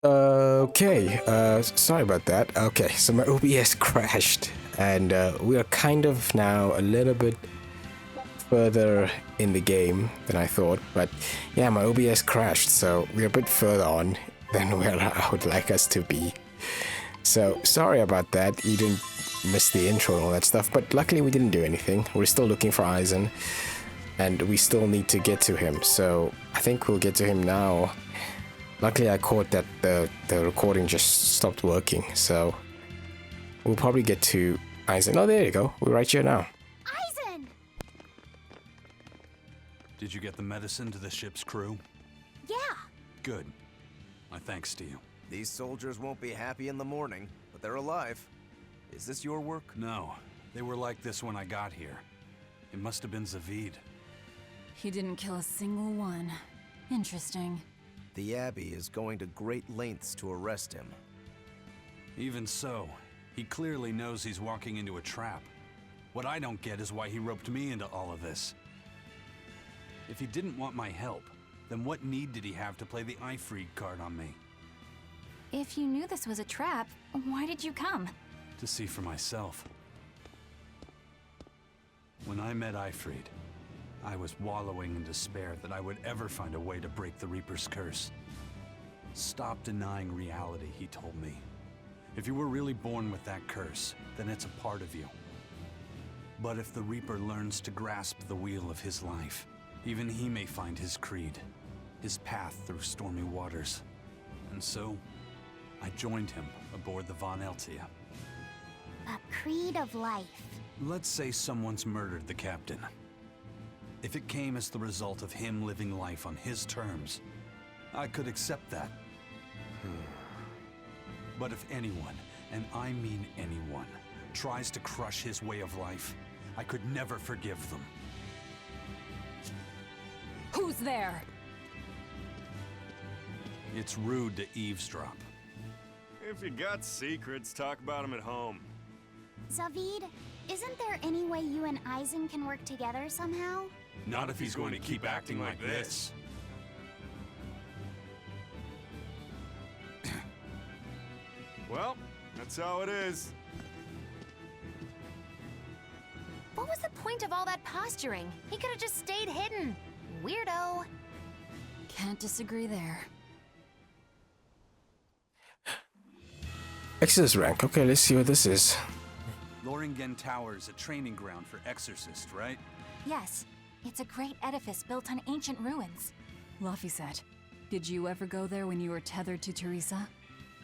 Okay, sorry about that. Okay, so my OBS crashed, and we are kind of now a little bit further in the game than I thought, but yeah, my OBS crashed, so we're a bit further on than where I would like us to be. So, sorry about that, you didn't miss the intro and all that stuff, but luckily we didn't do anything. We're still looking for Eisen, and we still need to get to him, so I think we'll get to him now. Luckily I caught that the recording just stopped working, so we'll probably get to Eisen. Oh, there you go, we're right here now. Eisen! Did you get the medicine to the ship's crew? Yeah. Good. My thanks to you. These soldiers won't be happy in the morning, but they're alive. Is this your work? No. They were like this when I got here. It must have been Zavied. He didn't kill a single one. Interesting. The Abbey is going to great lengths to arrest him. Even so, he clearly knows he's walking into a trap. What I don't get is why he roped me into all of this. If he didn't want my help, then what need did he have to play the Ifrid card on me? If you knew this was a trap, why did you come? To see for myself. When I met Ifrid, I was wallowing in despair that I would ever find a way to break the Reaper's curse. Stop denying reality, he told me. If you were really born with that curse, then it's a part of you. But if the Reaper learns to grasp the wheel of his life, even he may find his creed, his path through stormy waters. And so, I joined him aboard the Von Eltia. A creed of life. Let's say someone's murdered the captain. If it came as the result of him living life on his terms, I could accept that. But if anyone, and I mean anyone, tries to crush his way of life, I could never forgive them. Who's there? It's rude to eavesdrop. If you got secrets, talk about them at home. Zavied, isn't there any way you and Eisen can work together somehow? Not if he's going to keep acting like this. Well, that's how it is. What was the point of all that posturing? He could have just stayed hidden. Weirdo. Can't disagree there. Exorcist rank, okay, let's see what this is. Loringen Tower is a training ground for exorcists, right? Yes, it's a great edifice built on ancient ruins. Laphicet, did you ever go there when you were tethered to Teresa?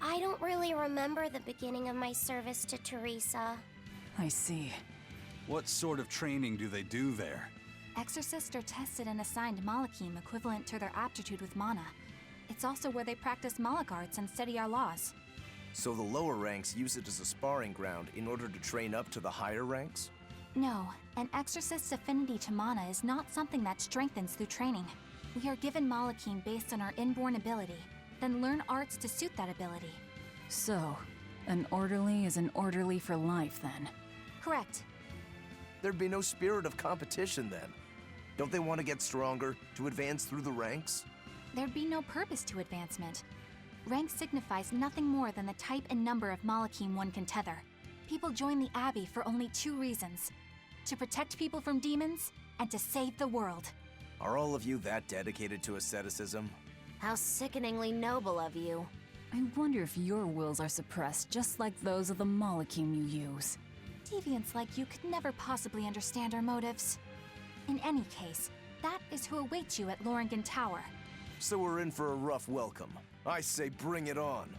I don't really remember the beginning of my service to Teresa. I see. What sort of training do they do there? Exorcists are tested and assigned Malachim equivalent to their aptitude with mana. It's also where they practice Malach arts and study our laws. So the lower ranks use it as a sparring ground in order to train up to the higher ranks? No, an exorcist's affinity to mana is not something that strengthens through training. We are given Malachim based on our inborn ability, then learn arts to suit that ability. So, an orderly is an orderly for life then? Correct. There'd be no spirit of competition then. Don't they want to get stronger, to advance through the ranks? There'd be no purpose to advancement. Rank signifies nothing more than the type and number of Malachim one can tether. People join the Abbey for only two reasons: to protect people from demons, and to save the world. Are all of you that dedicated to asceticism? How sickeningly noble of you. I wonder if your wills are suppressed just like those of the Malachim you use. Deviants like you could never possibly understand our motives. In any case, that is who awaits you at Loringen Tower. So we're in for a rough welcome. I say bring it on.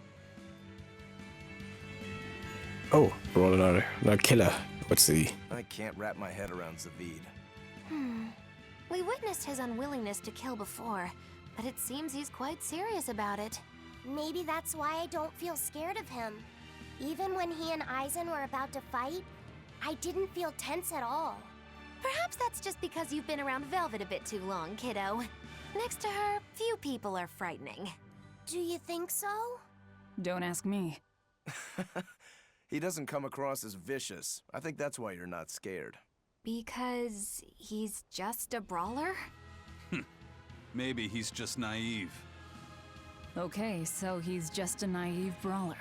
Oh, roll another killer. What's the... I can't wrap my head around Zavied. We witnessed his unwillingness to kill before, but it seems he's quite serious about it. Maybe that's why I don't feel scared of him. Even when he and Eisen were about to fight, I didn't feel tense at all. Perhaps that's just because you've been around Velvet a bit too long, kiddo. Next to her, few people are frightening. Do you think so? Don't ask me. He doesn't come across as vicious. I think that's why you're not scared. Because he's just a brawler? Maybe he's just naive. Okay, so he's just a naive brawler.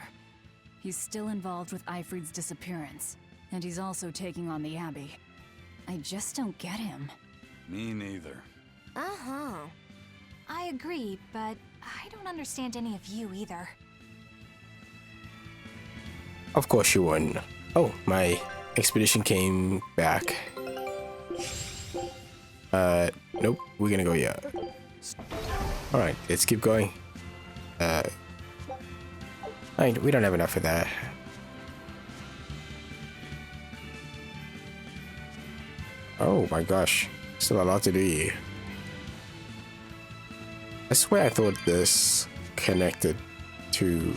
He's still involved with Ifrid's disappearance, and he's also taking on the Abbey. I just don't get him. Me neither. Uh-huh. I agree, but I don't understand any of you either. Of course you wouldn't. Oh, my expedition came back. Nope, we're gonna go here. Alright, let's keep going. We don't have enough of that. Oh my gosh, still a lot to do here. I swear I thought this connected to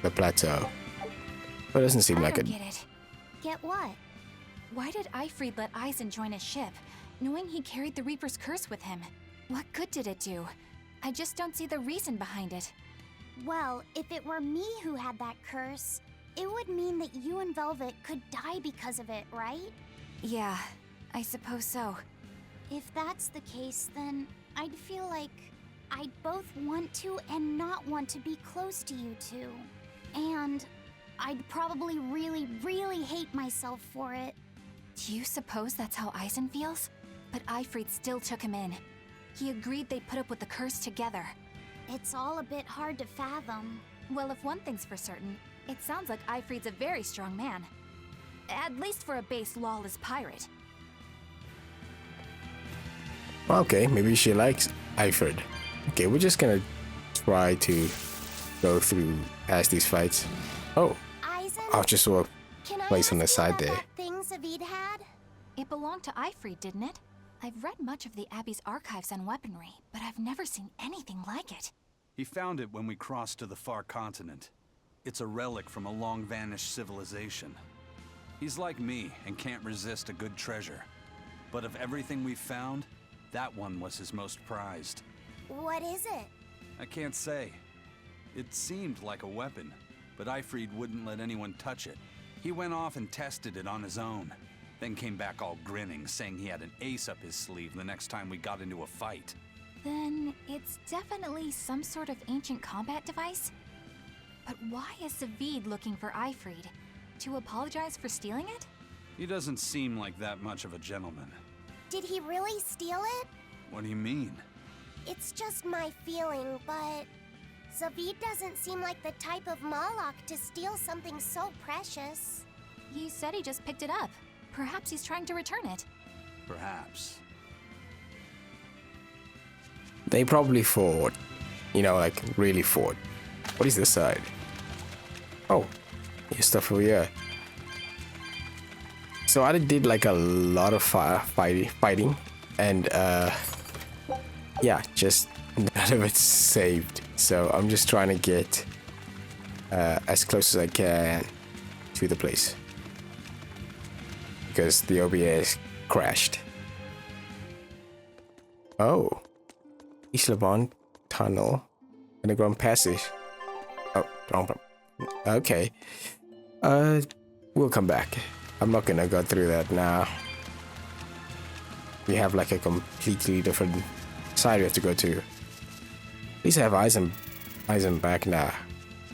the plateau, but it doesn't seem like it. I don't get it. Get what? Why did Ifrid let Eisen join his ship, knowing he carried the Reaper's curse with him? What good did it do? I just don't see the reason behind it. Well, if it were me who had that curse, it would mean that you and Velvet could die because of it, right? Yeah, I suppose so. If that's the case, then I'd feel like I'd both want to and not want to be close to you two. And I'd probably really, really hate myself for it. Do you suppose that's how Eisen feels? But Ifrid still took him in. He agreed they'd put up with the curse together. It's all a bit hard to fathom. Well, if one thing's for certain, it sounds like Ifrid's a very strong man. At least for a base lawless pirate. Okay, maybe she likes Ifrid. Okay, we're just gonna try to go through past these fights. Oh, Eisen, I just saw a can I place on the ask you side about there. that thing Zavied had? It belonged to Ifrid, didn't it? I've read much of the Abbey's archives on weaponry, but I've never seen anything like it. He found it when we crossed to the far continent. It's a relic from a long-vanished civilization. He's like me and can't resist a good treasure. But of everything we've found, that one was his most prized. What is it? I can't say. It seemed like a weapon, but Ifrid wouldn't let anyone touch it. He went off and tested it on his own, then came back all grinning, saying he had an ace up his sleeve the next time we got into a fight. Then it's definitely some sort of ancient combat device? But why is Zavied looking for Ifrid? To apologize for stealing it? He doesn't seem like that much of a gentleman. Did he really steal it? What do you mean? It's just my feeling, but Zavied doesn't seem like the type of Moloch to steal something so precious. He said he just picked it up. Perhaps he's trying to return it. Perhaps. They probably fought. You know, like really fought. What is this side? Oh, here's stuff over here. So I did like a lot of fighting, and yeah, just none of it's saved. So I'm just trying to get as close as I can to the place because the OBS crashed. Oh, Islabon Tunnel, underground passage. Oh, wrong. Okay. We'll come back. I'm not gonna go through that now. We have like a completely different side we have to go to. At least I have Eisen back now,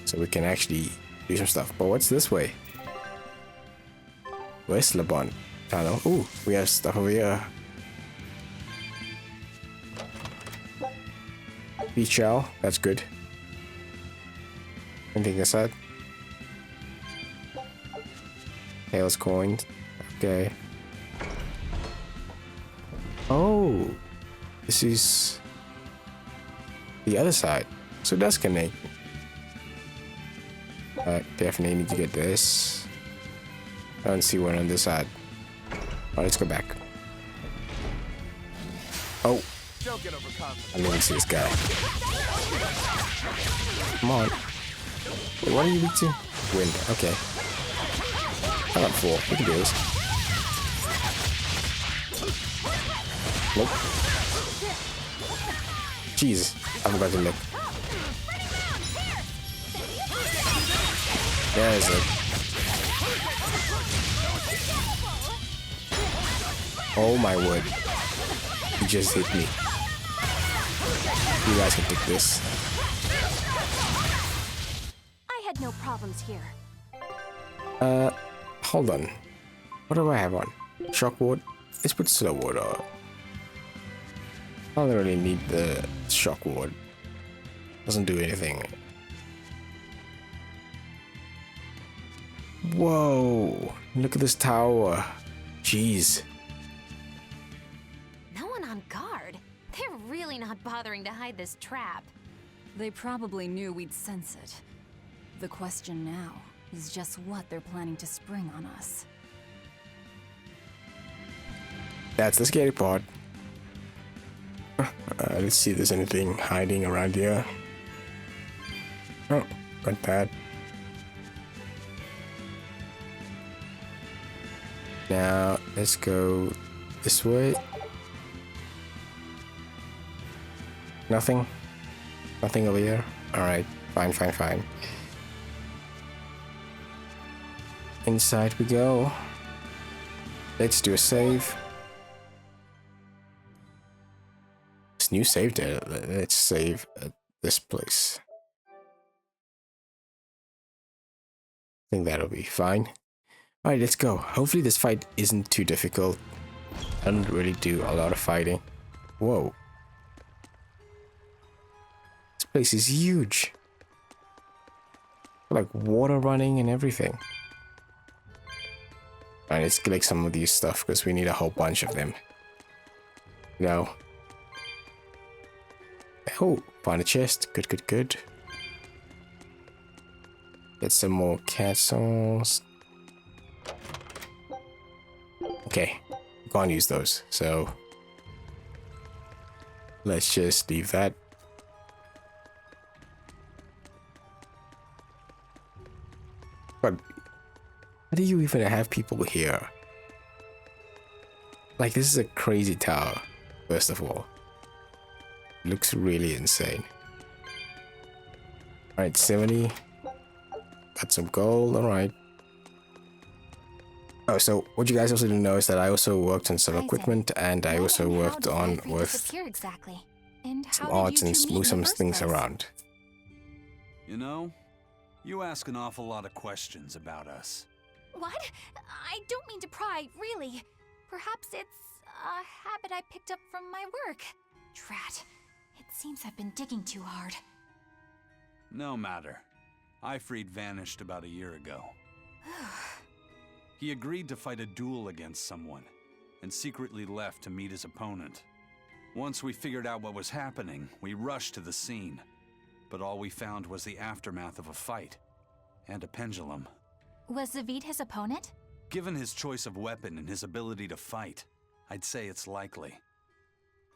so we can actually do some stuff. But what's this way? Where's Labon Tunnel? Ooh, we have stuff over here. Beach shell, that's good. Anything aside? Tails coins. Okay. Oh, this is the other side. So that's connect. Definitely need to get this. I don't see one on this side. Oh, let's go back. Oh, Don't get overconfident. I didn't even see this guy. Come on. Wait, what are you weak to? Wind. Okay. I got 4. We can do this. Nope. Jeez, I forgot to look. There's it. Oh my word. He just hit me. You guys can take this. had no problems here. Hold on. What do I have on? Shock ward? Let's put slow ward on. I don't really need the shock ward. Doesn't do anything. Whoa! Look at this tower. Jeez. No one on guard. They're really not bothering to hide this trap. They probably knew we'd sense it. The question now is just what they're planning to spring on us. That's the scary part. Let's see if there's anything hiding around here. Oh, not bad. Now, let's go this way. Nothing? Nothing over here? Alright, fine, fine, fine. Inside we go. Let's do a save. This new save there. Let's save at this place. I think that'll be fine. Alright, let's go. Hopefully this fight isn't too difficult. I don't really do a lot of fighting. Whoa. This place is huge. Like water running and everything. Alright, let's collect some of these stuff because we need a whole bunch of them. Go. Oh, found a chest. Good, good, good. Get some more castles. Okay, can't use those, so let's just leave that. But how do you even have people here? Like, this is a crazy tower, first of all. It looks really insane. Alright, 70. Got some gold, alright. Oh, so what you guys also didn't know is that I also worked on some equipment, and I also worked on with some arts and move some things around. You know, you ask an awful lot of questions about us. What? I don't mean to pry, really. Perhaps it's a habit I picked up from my work. Drat. It seems I've been digging too hard. No matter. Ifrid vanished about a year ago. He agreed to fight a duel against someone, and secretly left to meet his opponent. Once we figured out what was happening, we rushed to the scene. But all we found was the aftermath of a fight, and a pendulum. Was Zavied his opponent? Given his choice of weapon and his ability to fight, I'd say it's likely.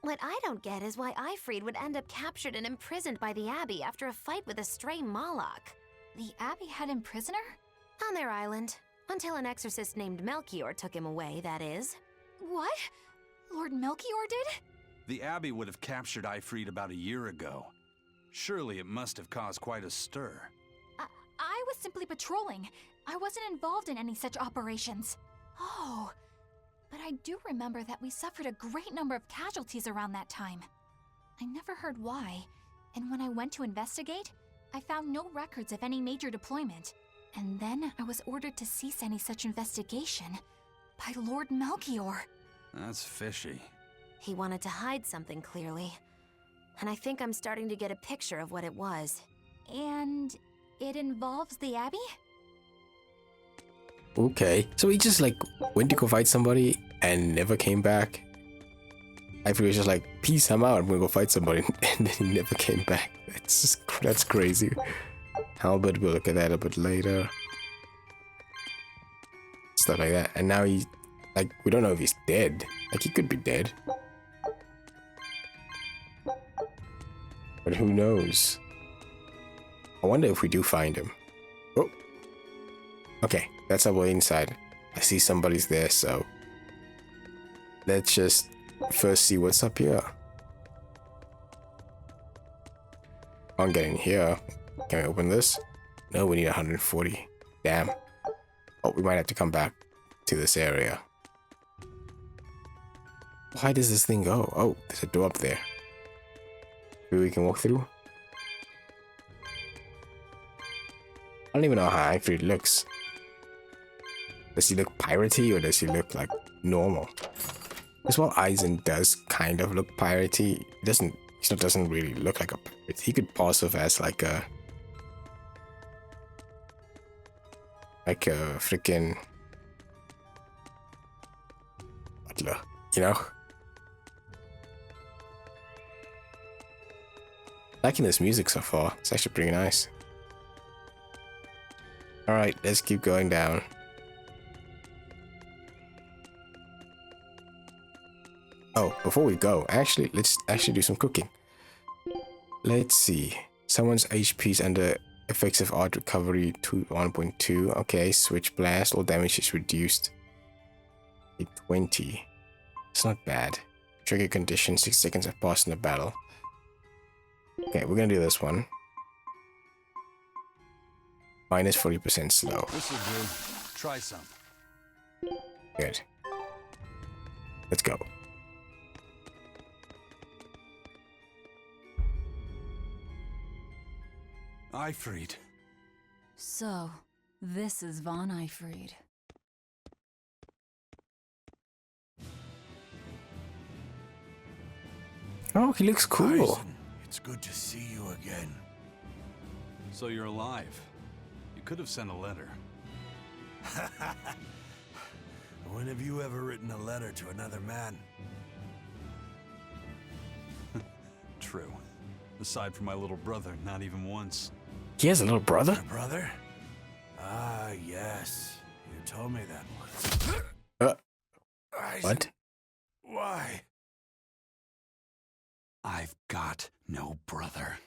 What I don't get is why Ifrid would end up captured and imprisoned by the Abbey after a fight with a stray Moloch. The Abbey had him prisoner? On their island. Until an exorcist named Melchior took him away, that is. What? Lord Melchior did? The Abbey would have captured Ifrid about a year ago. Surely it must have caused quite a stir. I was simply patrolling. I wasn't involved in any such operations. Oh, but I do remember that we suffered a great number of casualties around that time. I never heard why, and when I went to investigate, I found no records of any major deployment. And then I was ordered to cease any such investigation by Lord Melchior. That's fishy. He wanted to hide something, clearly. And I think I'm starting to get a picture of what it was. And it involves the Abbey? Okay, so he just like went to go fight somebody and never came back. I was just like, peace, I'm out, I'm gonna go fight somebody, and then he never came back. That's crazy. Albert, we'll look at that a bit later. Stuff like that. And now he, like, we don't know if he's dead. Like, he could be dead. But who knows? I wonder if we do find him. Oh. Okay, that's our way inside. I see somebody's there, so let's just first see what's up here. Can't get in here. Can we open this? No, we need 140. Damn. Oh, we might have to come back to this area. Why does this thing go? Oh, there's a door up there. Maybe we can walk through? I don't even know how Ifrit looks. Does he look piratey or does he look like normal? Because while Aizen does kind of look piratey, he doesn't really look like a pirate. He could pose off as like a freaking butler, you know? Liking this music so far. It's actually pretty nice. Alright, let's keep going down. Oh, before we go, let's actually do some cooking. Let's see. Someone's HP is under effects of art recovery to 1.2. Okay, switch blast. All damage is reduced. 20. It's not bad. Trigger condition. 6 seconds have passed in the battle. Okay, we're gonna do this one. Minus 40% slow. This'll do. Try some. Good. Let's go. Ifrit. So, this is Von Ifrit. Oh, he looks cool. Aizen, it's good to see you again. So you're alive. You could have sent a letter. When have you ever written a letter to another man? True. Aside from my little brother, not even once. He has a little brother? Your brother? Ah, yes. You told me that once. Aizen, What? why? I've got no brother.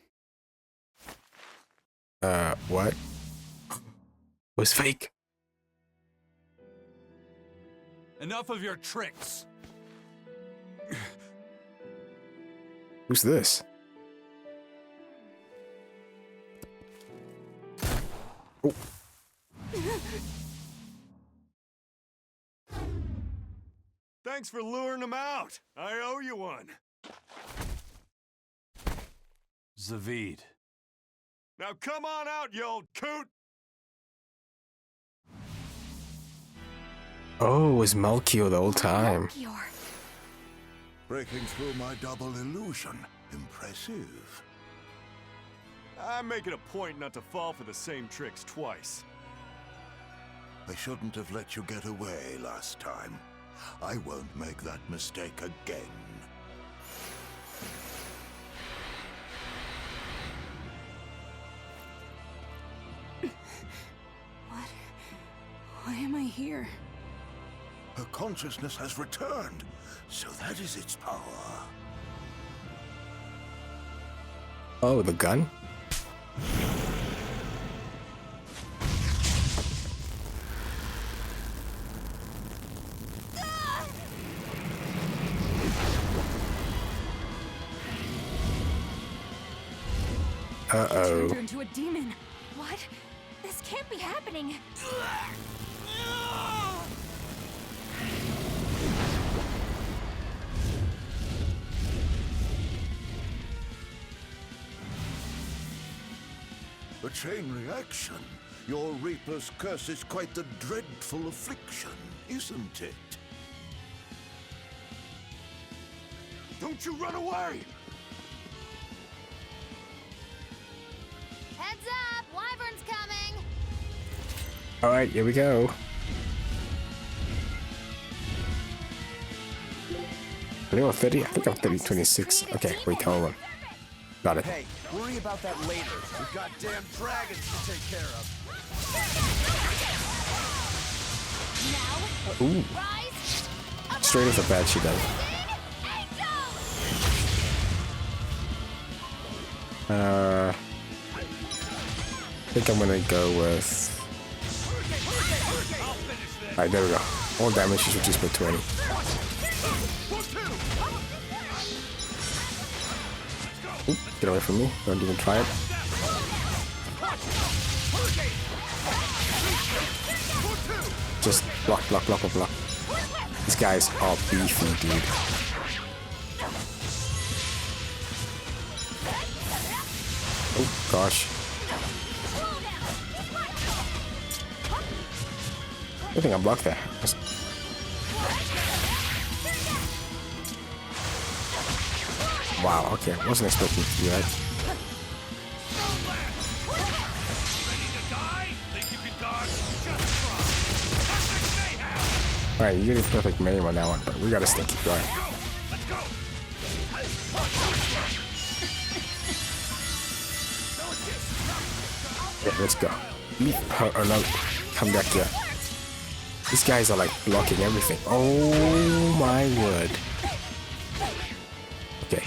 What? It was fake. Enough of your tricks! Who's this? Oh. Thanks for luring him out. I owe you one. Zavied. Now come on out, you old coot! Oh, it was Melchior the whole time. Melchior. Breaking through my double illusion. Impressive. I make it a point not to fall for the same tricks twice. I shouldn't have let you get away last time. I won't make that mistake again. Why am I here? Her consciousness has returned, so that is its power. Oh, the gun? Uh-oh. Turned her into a demon. What? This can't be happening. A chain reaction. Your Reaper's curse is quite the dreadful affliction, isn't it? Don't you run away! Heads up! Wyvern's coming! Alright, here we go. Level 30? I think I'm 26. Okay, wait, hold on. Got it. Hey, worry about that later. We've got damn dragons to take care of. Now, Ooh. rise! Straight off the bat, she does. I think I'm gonna go with... Alright, there we go. All damage is reduced by 20. Oop, get away from me. Don't even try it. Just block, block, block, block, block. These guys are beefy, dude. Oh, gosh. I think I blocked that. Wow, okay, I wasn't expecting to do that. Alright, you get a perfect aim on that one, but we gotta still keep going. Yeah, let's go. Leave her or no, come back here. These guys are like blocking everything. Oh my word. Okay,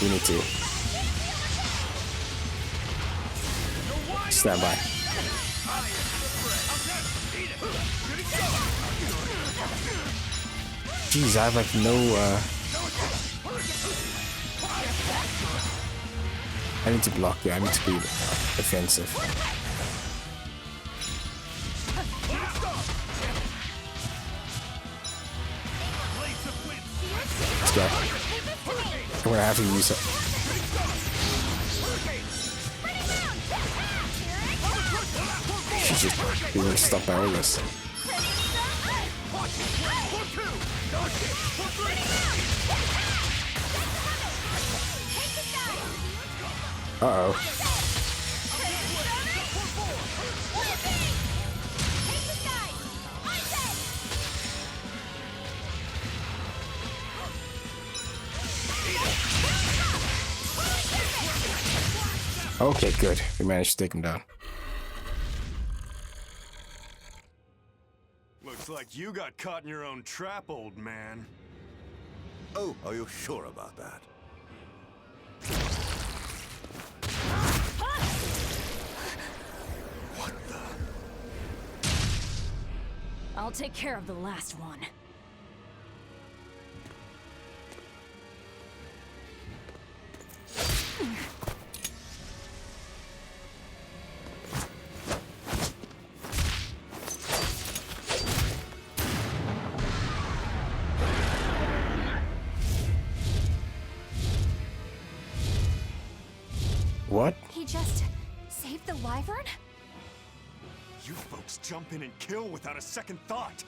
we need to stand by. Jeez, I have like no I need to block, yeah, I need to be defensive. Let's go. I'm gonna have to use it. She's just being stopped by all this. Uh-oh. Okay, good. We managed to take him down. Looks like you got caught in your own trap, old man. Oh, are you sure about that? What the? I'll take care of the last one. What? He just saved the wyvern? You folks jump in and kill without a second thought.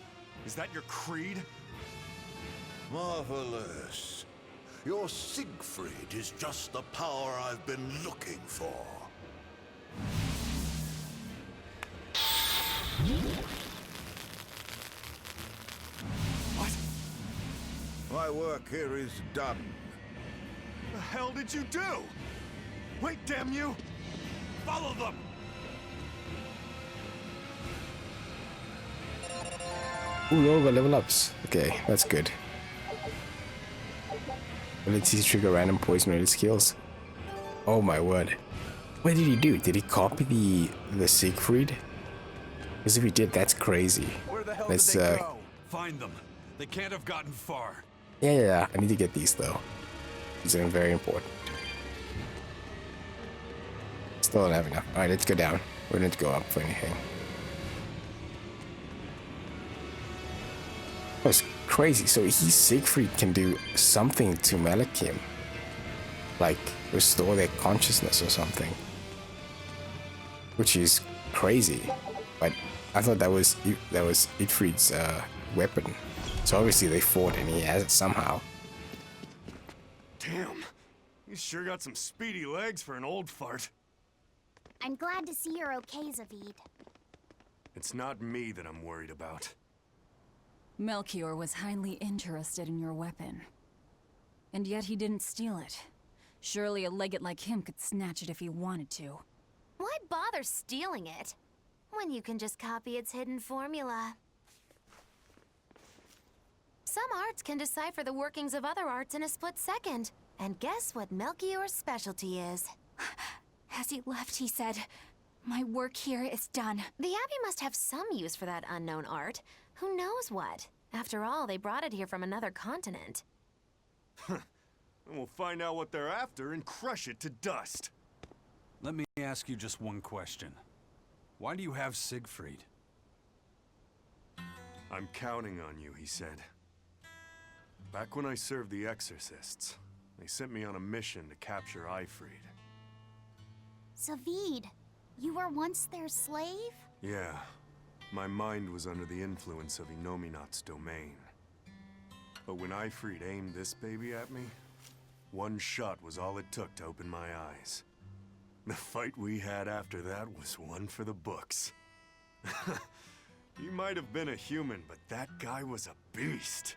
Is that your creed? Marvelous. Your Siegfried is just the power I've been looking for. What? My work here is done. The hell did you do? Wait, damn you! Follow them! Ooh, we all got level ups. Okay, that's good. Ability to trigger random poison related skills. Oh my word. What did he do? Did he copy the Siegfried? Because if he did, that's crazy. Where the hell Let's, did they go? Find them. They can't have gotten far. Yeah. I need to get these though. These are very important. Still don't have enough. Alright, let's go down. We don't need to go up for anything. That's crazy. So Siegfried can do something to Melchior. Like restore their consciousness or something. Which is crazy. But I thought that was Siegfried's weapon. So obviously they fought and he has it somehow. Damn. You sure got some speedy legs for an old fart. I'm glad to see you're okay, Zavied. It's not me that I'm worried about. Melchior was highly interested in your weapon. And yet he didn't steal it. Surely a legate like him could snatch it if he wanted to. Why bother stealing it when you can just copy its hidden formula? Some arts can decipher the workings of other arts in a split second. And guess what Melchior's specialty is? As he left, he said, "My work here is done." The Abbey must have some use for that unknown art. Who knows what? After all, they brought it here from another continent. And we'll find out what they're after and crush it to dust. Let me ask you just one question. Why do you have Siegfried? I'm counting on you, he said. Back when I served the Exorcists, they sent me on a mission to capture Ifrid. Zavied, you were once their slave? Yeah. my mind was under the influence of Inominat's domain. But when Ifrit aimed this baby at me, one shot was all it took to open my eyes. The fight we had after that was one for the books. He might have been a human, but that guy was a beast.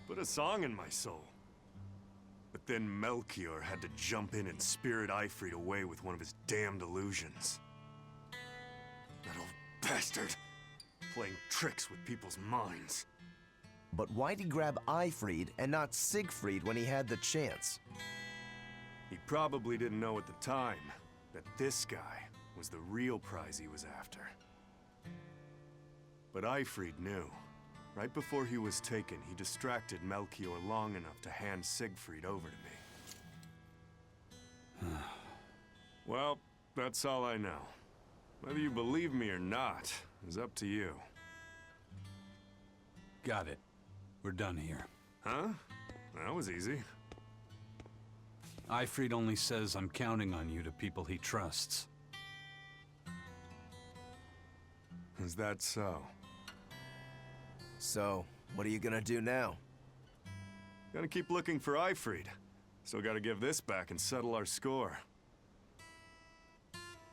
Put a song in my soul. But then Melchior had to jump in and spirit Ifrit away with one of his damned illusions. That old bastard, playing tricks with people's minds. But why'd he grab Ifrit and not Siegfried when he had the chance? He probably didn't know at the time that this guy was the real prize he was after. But Ifrit knew. Right before he was taken, he distracted Melchior long enough to hand Siegfried over to me. Well, that's all I know. Whether you believe me or not is up to you. Got it. We're done here. Huh? That was easy. Ifrit only says I'm counting on you to people he trusts. Is that so? So, what are you gonna do now? Gotta keep looking for Ifrit. Still gotta give this back and settle our score.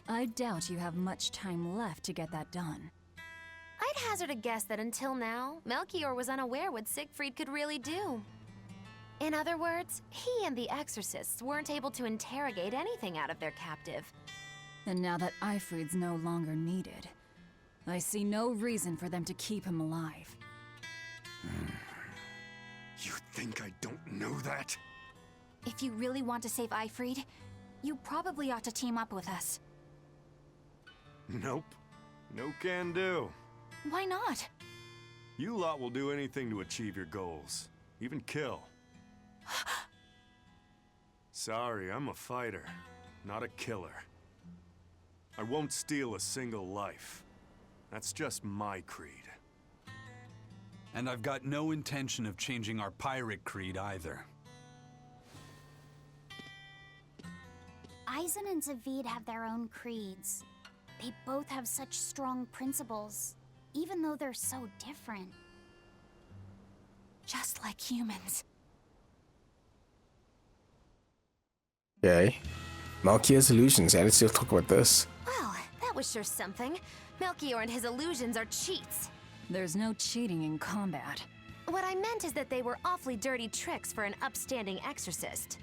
I doubt you have much time left to get that done. I'd hazard a guess that until now, Melchior was unaware what Siegfried could really do. In other words, he and the exorcists weren't able to interrogate anything out of their captive. And now that Ifrit's no longer needed, I see no reason for them to keep him alive. You think I don't know that? If you really want to save Ifrit, you probably ought to team up with us. Nope. No can do. Why not? You lot will do anything to achieve your goals. Even kill. Sorry, I'm a fighter, not a killer. I won't steal a single life. That's just my creed. And I've got no intention of changing our pirate creed either. Eisen and Zavied have their own creeds. They both have such strong principles, even though they're so different. Just like humans. Okay. Melchior's illusions. Yeah, let's still talk about this. Well, that was sure something. Melchior and his illusions are cheats. There's no cheating in combat. What I meant is that they were awfully dirty tricks for an upstanding exorcist.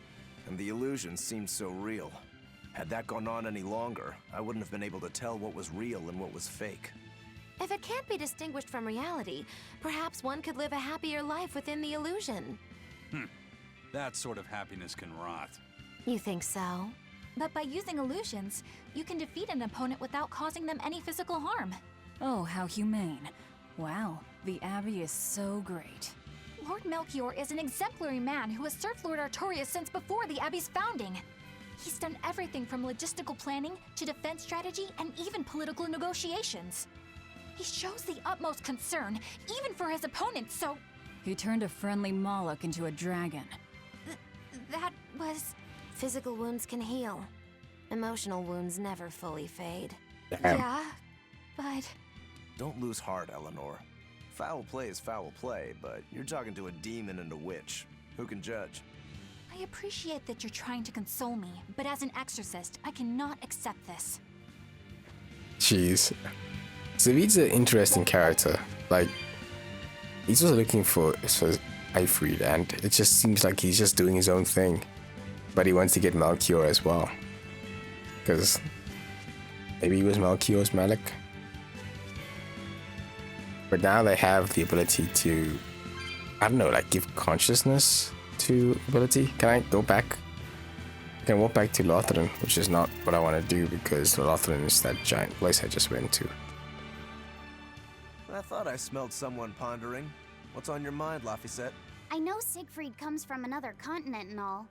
And the illusions seemed so real. Had that gone on any longer, I wouldn't have been able to tell what was real and what was fake. If it can't be distinguished from reality, perhaps one could live a happier life within the illusion. That sort of happiness can rot. You think so? But by using illusions, you can defeat an opponent without causing them any physical harm. Oh, how humane. Wow, the Abbey is so great. Lord Melchior is an exemplary man who has served Lord Artorias since before the Abbey's founding. He's done everything from logistical planning to defense strategy and even political negotiations. He shows the utmost concern, even for his opponents, so... He turned a friendly Moloch into a dragon. That was... Physical wounds can heal. Emotional wounds never fully fade. Damn. Yeah, but... Don't lose heart, Eleanor. Foul play is foul play, but you're talking to a demon and a witch. Who can judge? I appreciate that you're trying to console me, but as an exorcist, I cannot accept this. Jeez. Zavied's an interesting character. Like, he's just looking for Ifrit, and it just seems like he's just doing his own thing. But he wants to get Melchior as well. Because maybe he was Melchior's Malik. But now they have the ability to, I don't know, like give consciousness to ability. Can I go back? I can walk back to Lothran, which is not what I want to do because Lothran is that giant place I just went to. I thought I smelled someone pondering. What's on your mind, Laphicet? I know Siegfried comes from another continent and all,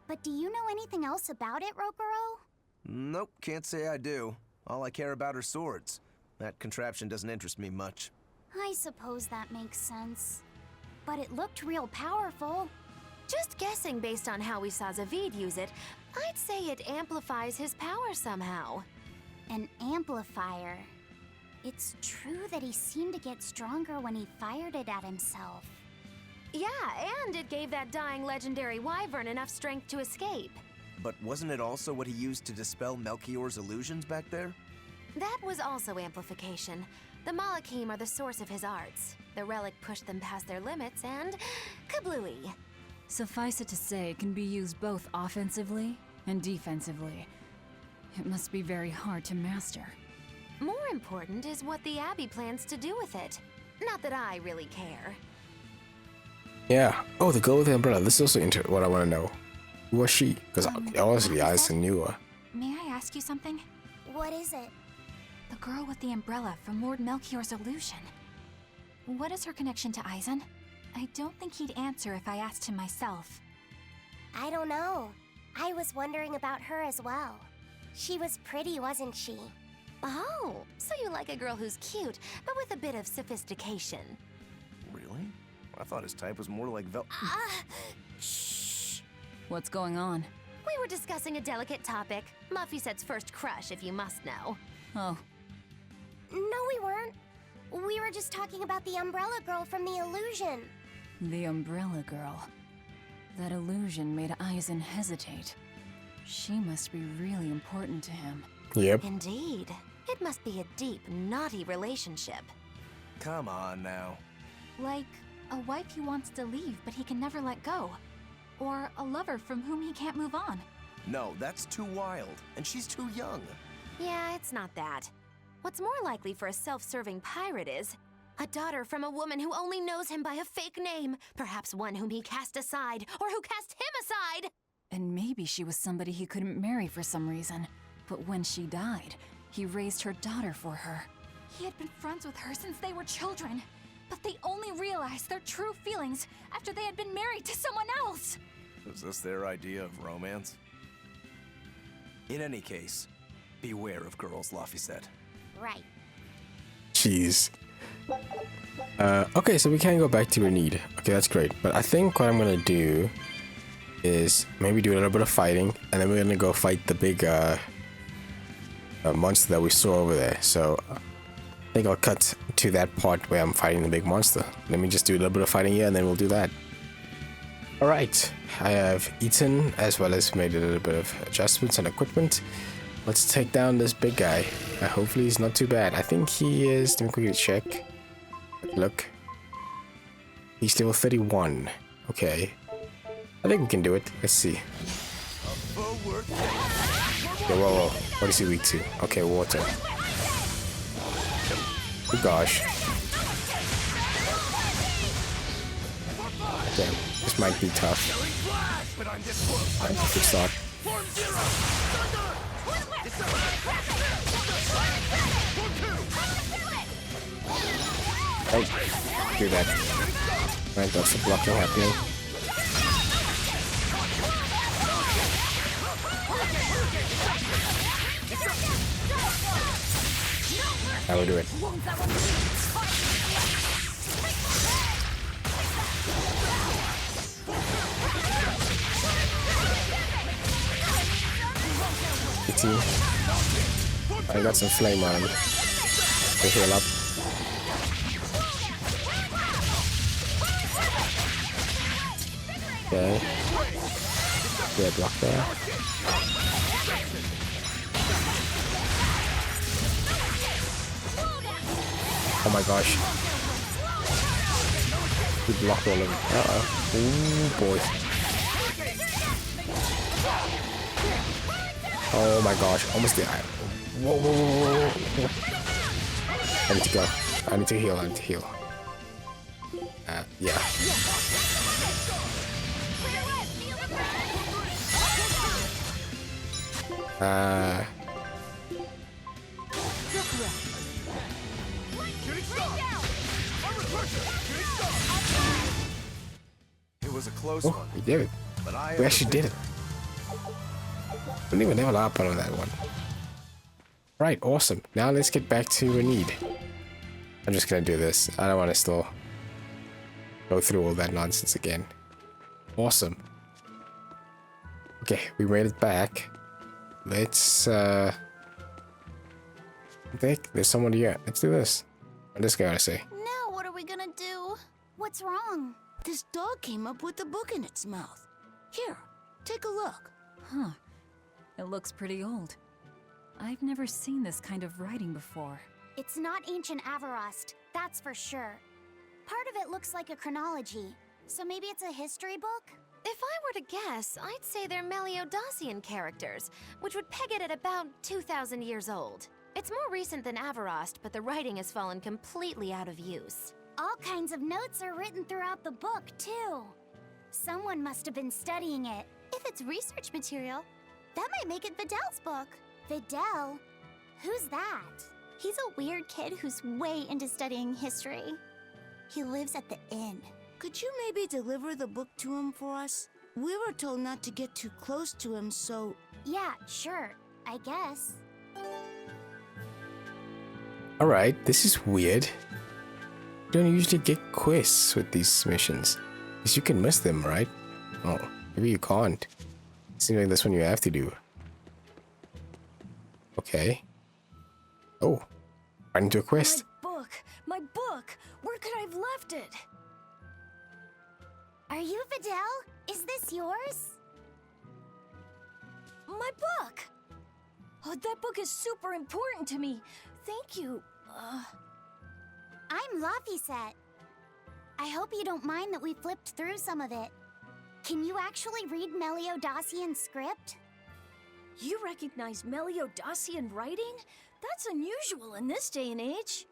but do you know anything else about it, Rokuro? Nope, can't say I do. All I care about are swords. That contraption doesn't interest me much. I suppose that makes sense. But it looked real powerful. Just guessing based on how we saw Zavied use it, I'd say it amplifies his power somehow. An amplifier. It's true that he seemed to get stronger when he fired it at himself. Yeah, and it gave that dying legendary wyvern enough strength to escape. But wasn't it also what he used to dispel Melchior's illusions back there? That was also amplification. The Malakim are the source of his arts. The relic pushed them past their limits and... kablooey. Suffice it to say, it can be used both offensively and defensively. It must be very hard to master. More important is what the Abbey plans to do with it. Not that I really care. Yeah. Oh, the girl with the umbrella. This is also what I want to know. Who was she? Because honestly, I knew her. May I ask you something? What is it? The girl with the umbrella from Lord Melchior's illusion. What is her connection to Aizen? I don't think he'd answer if I asked him myself. I don't know. I was wondering about her as well. She was pretty, wasn't she? Oh, so you like a girl who's cute, but with a bit of sophistication. Really? I thought his type was more like Shh. What's going on? We were discussing a delicate topic. Laphicette's first crush, if you must know. Oh, No, we weren't. We were just talking about the umbrella girl from the illusion. the umbrella girl. That illusion made Aizen hesitate. She must be really important to him. Yep. Indeed. It must be a deep, naughty relationship. Come on now. Like a wife he wants to leave, but he can never let go. Or a lover from whom he can't move on. No, that's too wild. And she's too young. Yeah, it's not that. What's more likely for a self-serving pirate is a daughter from a woman who only knows him by a fake name, perhaps one whom he cast aside, or who cast him aside! And maybe she was somebody he couldn't marry for some reason. But when she died, he raised her daughter for her. He had been friends with her since they were children, but they only realized their true feelings after they had been married to someone else. Is this their idea of romance? In any case, beware of girls, Laphicette. Right. Jeez. Okay, so we can go back to Renede. Okay, that's great. But I think what I'm gonna do is maybe do a little bit of fighting, and then we're gonna go fight the big monster that we saw over there. So I think I'll cut to that part where I'm fighting the big monster. Let me just do a little bit of fighting here, and then we'll do that. Alright, I have eaten as well as made a little bit of adjustments and equipment. Let's take down this big guy. Hopefully he's not too bad. I think he is. Let me quickly check. Look. He's level 31. Okay. I think we can do it. Let's see. Okay, whoa. What is he weak to? Okay, water. Oh gosh. Okay, this might be tough. Alright, good start. Oh, do that. Right, that's the blocking happening. I will do it. I got some flame on him. To heal up. Okay. Yeah, block there. Oh my gosh. We blocked all of them. Uh-oh. Ooh, boy. Oh my gosh. Almost there. Whoa. I need to go. I need to heal. Yeah. It was a close Oh, one. we did it. But We actually did it. We didn't even level up on that one. Right, awesome. Now let's get back to Renede. I'm just gonna do this. I don't want to still go through all that nonsense again. Awesome. Okay, we made it back. Let's I think there's someone here. Let's do this. What this guy gotta say? Now what are we gonna do? What's wrong? This dog came up with a book in its mouth. Here, take a look. Huh. It looks pretty old. I've never seen this kind of writing before. It's not ancient Avarost, that's for sure. Part of it looks like a chronology, so maybe it's a history book? If I were to guess, I'd say they're Meliodosian characters, which would peg it at about 2,000 years old. It's more recent than Avarost, but the writing has fallen completely out of use. All kinds of notes are written throughout the book, too. Someone must have been studying it. If it's research material, that might make it Videl's book. Videl? Who's that? He's a weird kid who's way into studying history. He lives at the inn. Could you maybe deliver the book to him for us? We were told not to get too close to him, so... Yeah, sure. I guess. Alright, this is weird. You don't usually get quests with these missions. Because you can miss them, right? Oh, maybe you can't. Seems like this one you have to do. Okay. Oh, right into a quest. My book! Where could I have left it? Are you Videl? Is this yours? My book! Oh, that book is super important to me. Thank you. I'm Laphicet. I hope you don't mind that we flipped through some of it. Can you actually read Meliodosian script? You recognize Meliodosian writing? That's unusual in this day and age.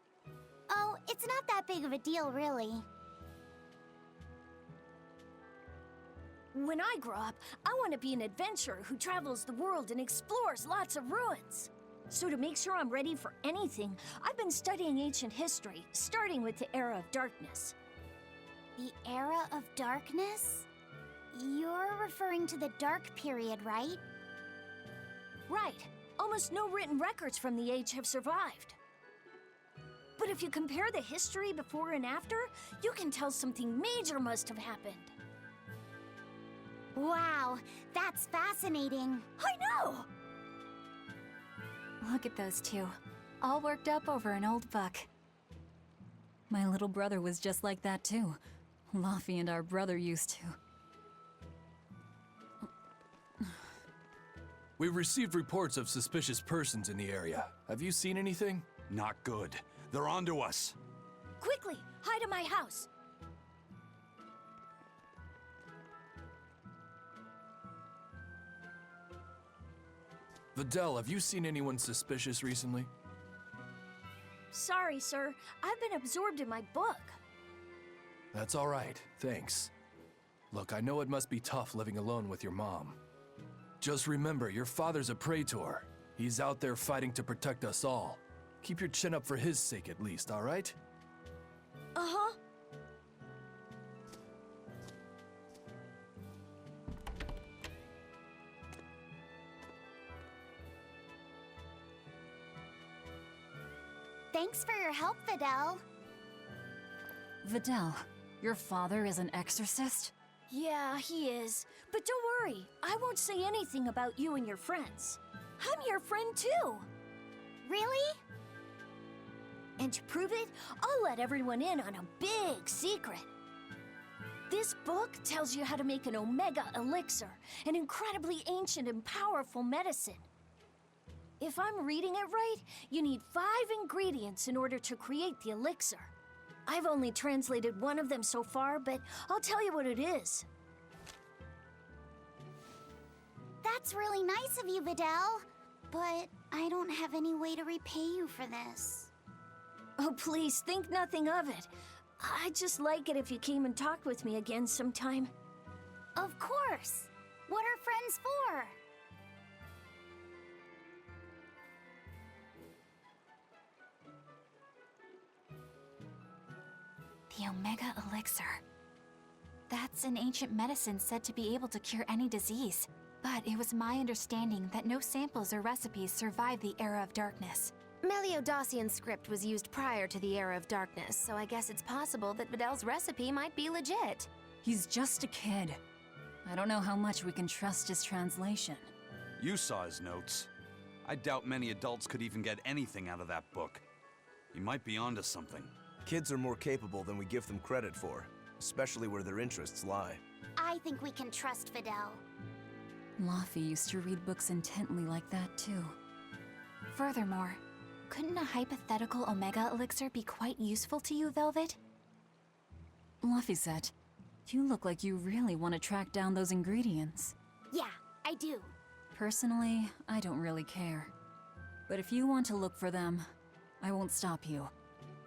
Oh, it's not that big of a deal, really. When I grow up, I want to be an adventurer who travels the world and explores lots of ruins. So to make sure I'm ready for anything, I've been studying ancient history, starting with the Era of Darkness. The Era of Darkness? You're referring to the Dark Period, right? Right. Almost no written records from the age have survived. But if you compare the history before and after, you can tell something major must have happened. Wow, that's fascinating. I know! Look at those two, all worked up over an old book. My little brother was just like that too. Laffy and our brother used to. We've received reports of suspicious persons in the area. Have you seen anything? Not good. They're onto us. Quickly, hide in my house. Videl, have you seen anyone suspicious recently? Sorry, sir. I've been absorbed in my book. That's all right, thanks. Look, I know it must be tough living alone with your mom. Just remember, your father's a praetor. He's out there fighting to protect us all. Keep your chin up for his sake at least, all right? Uh-huh. Thanks for your help, Videl. Videl, your father is an exorcist? Yeah, he is. But don't worry, I won't say anything about you and your friends. I'm your friend too. Really? And to prove it, I'll let everyone in on a big secret. This book tells you how to make an Omega Elixir, an incredibly ancient and powerful medicine. If I'm reading it right, you need 5 ingredients in order to create the elixir. I've only translated one of them so far, but I'll tell you what it is. That's really nice of you, Videl. But I don't have any way to repay you for this. Oh, please, think nothing of it. I'd just like it if you came and talked with me again sometime. Of course. What are friends for? The Omega Elixir. That's an ancient medicine said to be able to cure any disease. But it was my understanding that no samples or recipes survived the Era of Darkness. Meliodosian script was used prior to the Era of Darkness, so I guess it's possible that Videl's recipe might be legit. He's just a kid. I don't know how much we can trust his translation. You saw his notes. I doubt many adults could even get anything out of that book. He might be onto something. Kids are more capable than we give them credit for, especially where their interests lie. I think we can trust Videl. Laffy used to read books intently like that, too. Furthermore, couldn't a hypothetical Omega Elixir be quite useful to you, Velvet? Laffy-set, you look like you really want to track down those ingredients. Yeah, I do. Personally, I don't really care. But if you want to look for them, I won't stop you.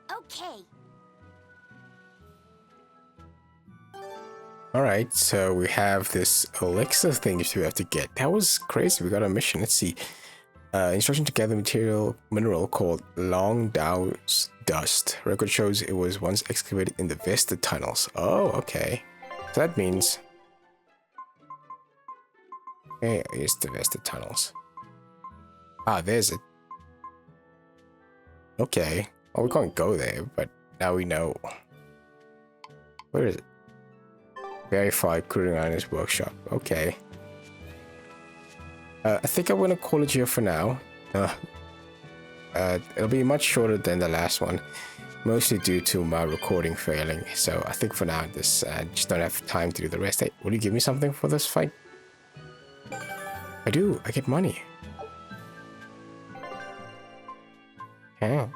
Okay. Alright, so we have this elixir thing we have to get. That was crazy. We got a mission. Let's see. Instruction to gather mineral called Long Dow's Dust. Record shows it was once excavated in the Vesta tunnels. Oh, okay. So that means... Okay, here's the Vesta tunnels. Ah, there's it. Okay. Well, we can't go there, but now we know. Where is it? Verified cooling on his workshop. Okay. I think I'm gonna call it here for now. It'll be much shorter than the last one, mostly due to my recording failing. So I think for now, this just don't have time to do the rest. Hey, will you give me something for this fight? I do. I get money. Yeah.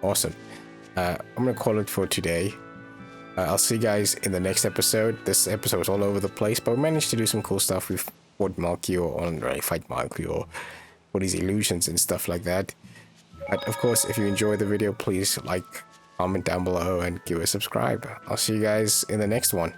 Awesome. I'm gonna call it for today. I'll see you guys in the next episode. This episode was all over the place, but we managed to do some cool stuff. We've fought Melchior, or not really fight Melchior, for these illusions and stuff like that. But of course, if you enjoyed the video, please like, comment down below, and give a subscribe. I'll see you guys in the next one.